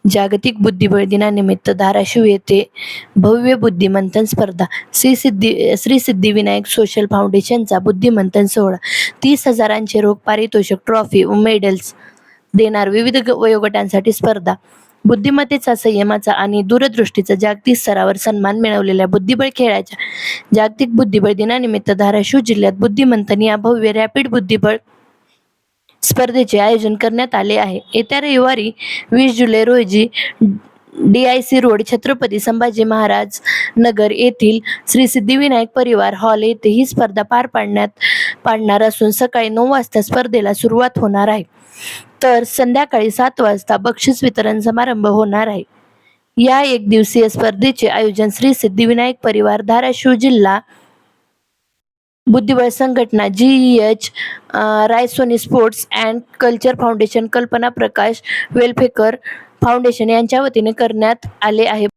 जागतिक बुद्धिबळ दिनानिमित्त धाराशिव येथे भव्य बुद्धिमंथन स्पर्धा. श्री सिद्धिविनायक सोशल फाउंडेशनचा बुद्धिमंथन सोहळा. 30,000चे रोख पारितोषिक, ट्रॉफी व मेडल्स देणार. विविध वयोगटांसाठी स्पर्धा. बुद्धिमत्तेचा, संयमाचा आणि दूरदृष्टीचा जागतिक स्तरावर सन्मान मिळवलेल्या बुद्धिबळ खेळाच्या जागतिक बुद्धिबळ दिनानिमित्त धाराशिव जिल्ह्यात बुद्धिमंथन या भव्य रॅपिड बुद्धिबळ स्पर्धेचे आयोजन करण्यात आले आहे. येत्या रविवारी 20 जुलै रोजी DIC रोड, छत्रपती संभाजी महाराज नगर येथील श्री सिद्धिविनायक परिवार हॉल येथे ही स्पर्धा पाडणार असून सकाळी 9 वाजता स्पर्धेला सुरुवात होणार आहे, तर संध्याकाळी 7 वाजता बक्षीस वितरण समारंभ होणार आहे. या एकदिवसीय स्पर्धेचे आयोजन श्री सिद्धिविनायक परिवार, धाराशिव जिल्हा बुद्धिबळ संघटना, GEH Raisoni sports and culture foundation, कल्पना प्रकाश वेलफेअर फाउंडेशन यांच्या वतीने करण्यात आले आहे.